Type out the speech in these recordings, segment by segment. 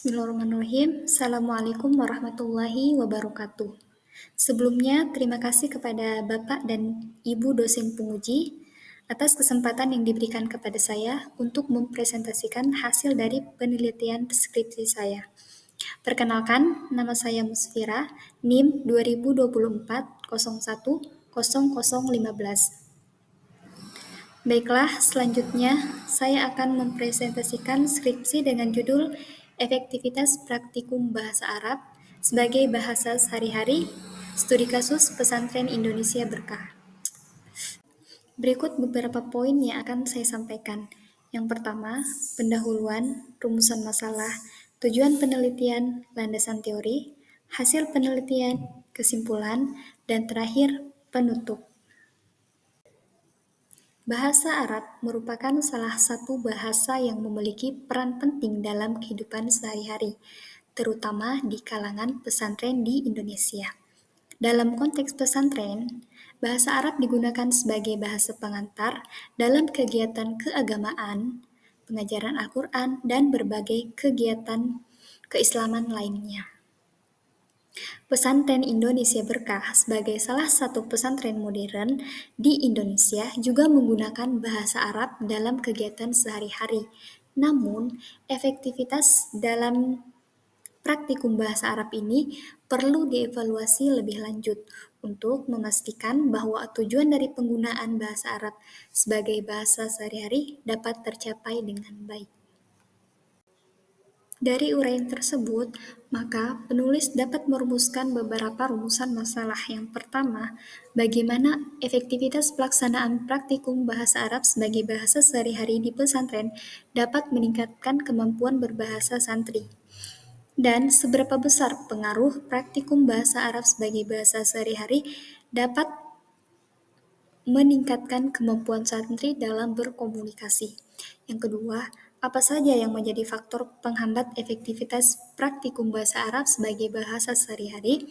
Bismillahirrahmanirrahim. Assalamualaikum warahmatullahi wabarakatuh. Sebelumnya, terima kasih kepada Bapak dan Ibu dosen penguji atas kesempatan yang diberikan kepada saya untuk mempresentasikan hasil dari penelitian skripsi saya. Perkenalkan, nama saya Musfira, NIM 2024 01 0015. Baiklah, selanjutnya saya akan mempresentasikan skripsi dengan judul Efektivitas Praktikum Bahasa Arab sebagai Bahasa Sehari-hari, Studi Kasus Pesantren Indonesia Berkah. Berikut beberapa poin yang akan saya sampaikan. Yang pertama, pendahuluan, rumusan masalah, tujuan penelitian, landasan teori, hasil penelitian, kesimpulan, dan terakhir, penutup. Bahasa Arab merupakan salah satu bahasa yang memiliki peran penting dalam kehidupan sehari-hari, terutama di kalangan pesantren di Indonesia. Dalam konteks pesantren, bahasa Arab digunakan sebagai bahasa pengantar dalam kegiatan keagamaan, pengajaran Al-Quran, dan berbagai kegiatan keislaman lainnya. Pesantren Indonesia Berkah sebagai salah satu pesantren modern di Indonesia juga menggunakan bahasa Arab dalam kegiatan sehari-hari. Namun, efektivitas dalam praktikum bahasa Arab ini perlu dievaluasi lebih lanjut untuk memastikan bahwa tujuan dari penggunaan bahasa Arab sebagai bahasa sehari-hari dapat tercapai dengan baik. Dari uraian tersebut, maka penulis dapat merumuskan beberapa rumusan masalah. Yang pertama, bagaimana efektivitas pelaksanaan praktikum bahasa Arab sebagai bahasa sehari-hari di pesantren dapat meningkatkan kemampuan berbahasa santri. Dan seberapa besar pengaruh praktikum bahasa Arab sebagai bahasa sehari-hari dapat meningkatkan kemampuan santri dalam berkomunikasi. Yang kedua, apa saja yang menjadi faktor penghambat efektivitas praktikum bahasa Arab sebagai bahasa sehari-hari?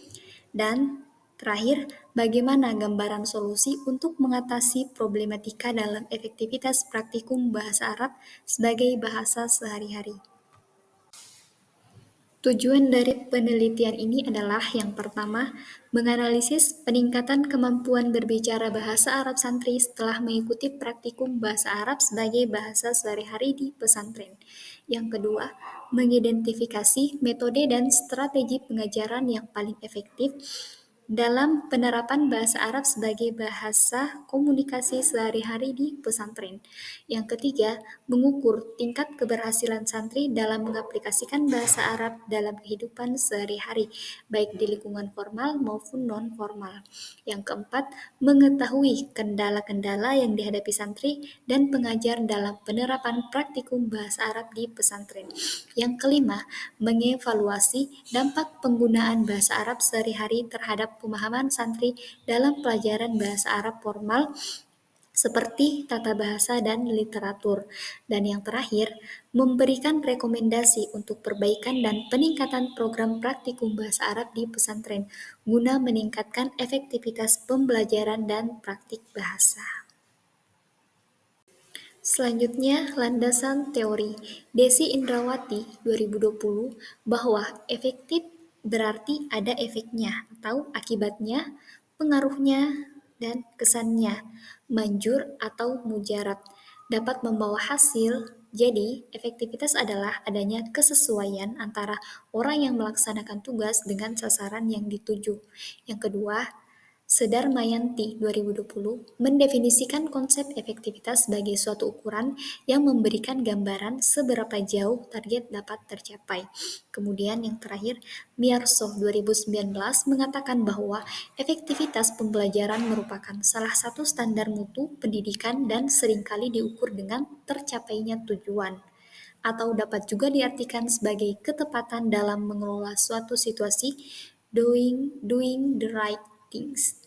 Dan terakhir, bagaimana gambaran solusi untuk mengatasi problematika dalam efektivitas praktikum bahasa Arab sebagai bahasa sehari-hari? Tujuan dari penelitian ini adalah yang pertama, menganalisis peningkatan kemampuan berbicara bahasa Arab santri setelah mengikuti praktikum bahasa Arab sebagai bahasa sehari-hari di pesantren. Yang kedua, mengidentifikasi metode dan strategi pengajaran yang paling efektif dalam penerapan bahasa Arab sebagai bahasa komunikasi sehari-hari di pesantren. Yang ketiga, mengukur tingkat keberhasilan santri dalam mengaplikasikan bahasa Arab dalam kehidupan sehari-hari, baik di lingkungan formal maupun non-formal. Yang keempat, mengetahui kendala-kendala yang dihadapi santri dan pengajar dalam penerapan praktikum bahasa Arab di pesantren. Yang kelima, mengevaluasi dampak penggunaan bahasa Arab sehari-hari terhadap pemahaman santri dalam pelajaran bahasa Arab formal seperti tata bahasa dan literatur. Dan yang terakhir, memberikan rekomendasi untuk perbaikan dan peningkatan program praktikum bahasa Arab di pesantren guna meningkatkan efektivitas pembelajaran dan praktik bahasa. Selanjutnya, landasan teori. Desi Indrawati 2020 bahwa efektif berarti ada efeknya atau akibatnya, pengaruhnya, dan kesannya, manjur atau mujarab, dapat membawa hasil. Jadi, efektivitas adalah adanya kesesuaian antara orang yang melaksanakan tugas dengan sasaran yang dituju. Yang kedua, Sedarmayanti 2020 mendefinisikan konsep efektivitas sebagai suatu ukuran yang memberikan gambaran seberapa jauh target dapat tercapai. Kemudian yang terakhir, Miyarso 2019 mengatakan bahwa efektivitas pembelajaran merupakan salah satu standar mutu pendidikan dan seringkali diukur dengan tercapainya tujuan, atau dapat juga diartikan sebagai ketepatan dalam mengelola suatu situasi, doing the right things.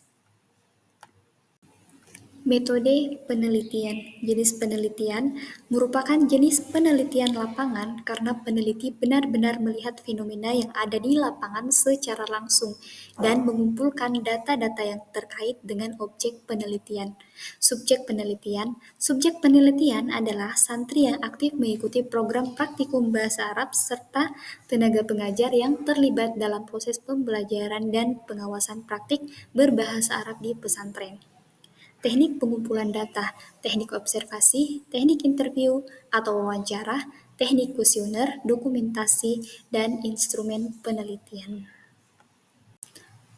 Metode penelitian. Jenis penelitian merupakan jenis penelitian lapangan karena peneliti benar-benar melihat fenomena yang ada di lapangan secara langsung dan mengumpulkan data-data yang terkait dengan objek penelitian. Subjek penelitian adalah santri yang aktif mengikuti program praktikum bahasa Arab serta tenaga pengajar yang terlibat dalam proses pembelajaran dan pengawasan praktik berbahasa Arab di pesantren. Teknik pengumpulan data, teknik observasi, teknik interview atau wawancara, teknik kuesioner, dokumentasi, dan instrumen penelitian.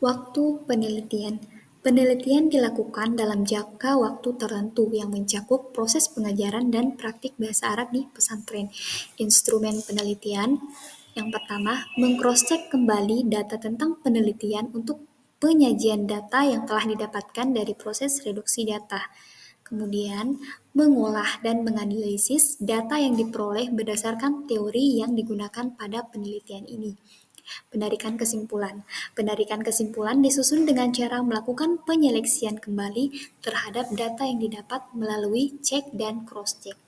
Waktu penelitian. Penelitian dilakukan dalam jangka waktu tertentu yang mencakup proses pengajaran dan praktik bahasa Arab di pesantren. Instrumen penelitian yang pertama, mengcrosscheck kembali data tentang penelitian untuk penyajian data yang telah didapatkan dari proses reduksi data. Kemudian, mengolah dan menganalisis data yang diperoleh berdasarkan teori yang digunakan pada penelitian ini. Penarikan kesimpulan. Penarikan kesimpulan disusun dengan cara melakukan penyeleksian kembali terhadap data yang didapat melalui cek dan cross-check.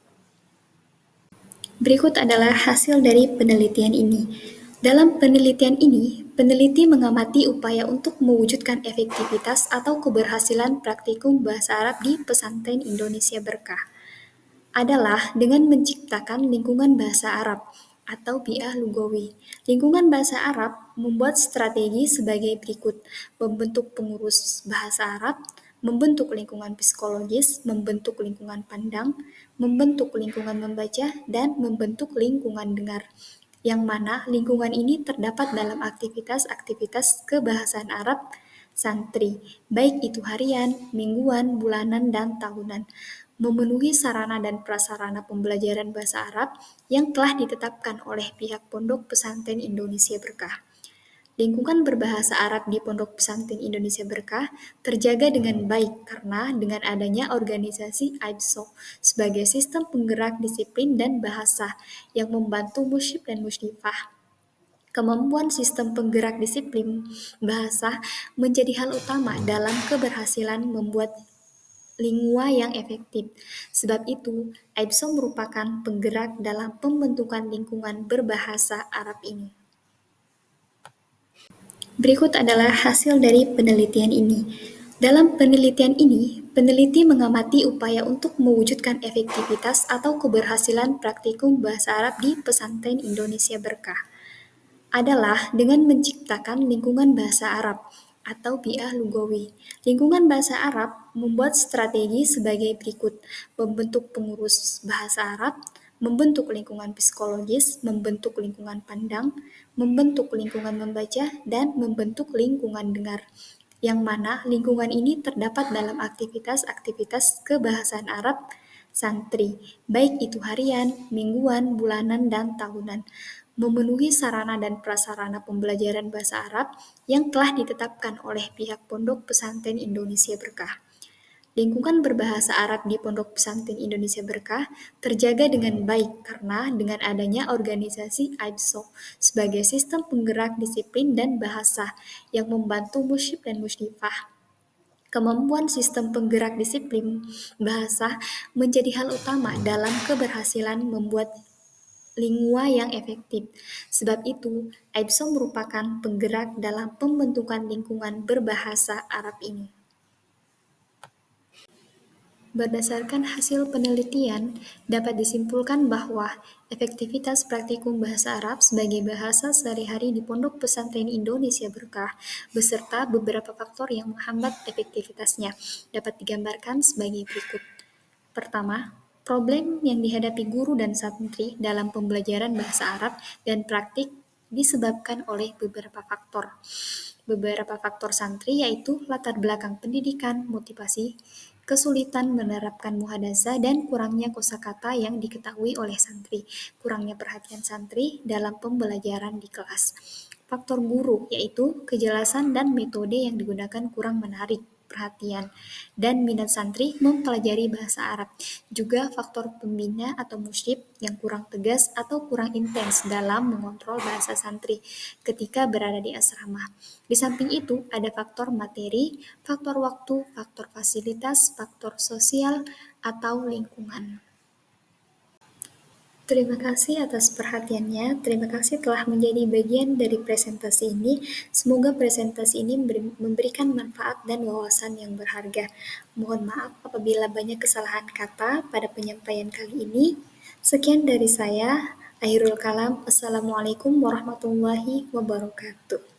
Berikut adalah hasil dari penelitian ini. Dalam penelitian ini, peneliti mengamati upaya untuk mewujudkan efektivitas atau keberhasilan praktikum bahasa Arab di pesantren Indonesia Berkah adalah dengan menciptakan lingkungan bahasa Arab atau bi'ah lugawi. Lingkungan bahasa Arab membuat strategi sebagai berikut: membentuk pengurus bahasa Arab, membentuk lingkungan psikologis, membentuk lingkungan pandang, membentuk lingkungan membaca, dan membentuk lingkungan dengar. Yang mana lingkungan ini terdapat dalam aktivitas-aktivitas kebahasaan Arab santri, baik itu harian, mingguan, bulanan, dan tahunan, memenuhi sarana dan prasarana pembelajaran bahasa Arab yang telah ditetapkan oleh pihak Pondok Pesantren Indonesia Berkah. Lingkungan berbahasa Arab di Pondok Pesantren Indonesia Berkah terjaga dengan baik karena dengan adanya organisasi AIBSO sebagai sistem penggerak disiplin dan bahasa yang membantu musyib dan musyrifah. Kemampuan sistem penggerak disiplin bahasa menjadi hal utama dalam keberhasilan membuat lingua yang efektif. Sebab itu, AIBSO merupakan penggerak dalam pembentukan lingkungan berbahasa Arab ini. Berikut adalah hasil dari penelitian ini. Dalam penelitian ini, peneliti mengamati upaya untuk mewujudkan efektivitas atau keberhasilan praktikum bahasa Arab di pesantren Indonesia Berkah adalah dengan menciptakan lingkungan bahasa Arab atau bi'ah lugawi. Lingkungan bahasa Arab membuat strategi sebagai berikut: membentuk pengurus bahasa Arab, membentuk lingkungan psikologis, membentuk lingkungan pandang, membentuk lingkungan membaca, dan membentuk lingkungan dengar. Yang mana lingkungan ini terdapat dalam aktivitas-aktivitas kebahasaan Arab santri, baik itu harian, mingguan, bulanan, dan tahunan, memenuhi sarana dan prasarana pembelajaran bahasa Arab yang telah ditetapkan oleh pihak Pondok Pesantren Indonesia Berkah. Lingkungan berbahasa Arab di Pondok Pesantren Indonesia Berkah terjaga dengan baik karena dengan adanya organisasi AIBSO sebagai sistem penggerak disiplin dan bahasa yang membantu musyib dan musyrifah. Kemampuan sistem penggerak disiplin bahasa menjadi hal utama dalam keberhasilan membuat lingua yang efektif. Sebab itu, AIBSO merupakan penggerak dalam pembentukan lingkungan berbahasa Arab ini. Berdasarkan hasil penelitian, dapat disimpulkan bahwa efektivitas praktikum bahasa Arab sebagai bahasa sehari-hari di Pondok Pesantren Indonesia Berkah beserta beberapa faktor yang menghambat efektivitasnya dapat digambarkan sebagai berikut. Pertama, problem yang dihadapi guru dan santri dalam pembelajaran bahasa Arab dan praktik disebabkan oleh beberapa faktor. Beberapa faktor santri yaitu latar belakang pendidikan, motivasi, kesulitan menerapkan muhadazah, dan kurangnya kosakata yang diketahui oleh santri, kurangnya perhatian santri dalam pembelajaran di kelas. Faktor guru yaitu kejelasan dan metode yang digunakan kurang menarik. perhatian dan minat santri mempelajari bahasa Arab. Juga faktor pembina atau musyrif yang kurang tegas atau kurang intens dalam mengontrol bahasa santri ketika berada di asrama. Di samping itu, ada faktor materi, faktor waktu, faktor fasilitas, faktor sosial, atau lingkungan. Terima kasih atas perhatiannya. Terima kasih telah menjadi bagian dari presentasi ini. Semoga presentasi ini memberikan manfaat dan wawasan yang berharga. Mohon maaf apabila banyak kesalahan kata pada penyampaian kali ini. Sekian dari saya. Akhirul kalam. Assalamualaikum warahmatullahi wabarakatuh.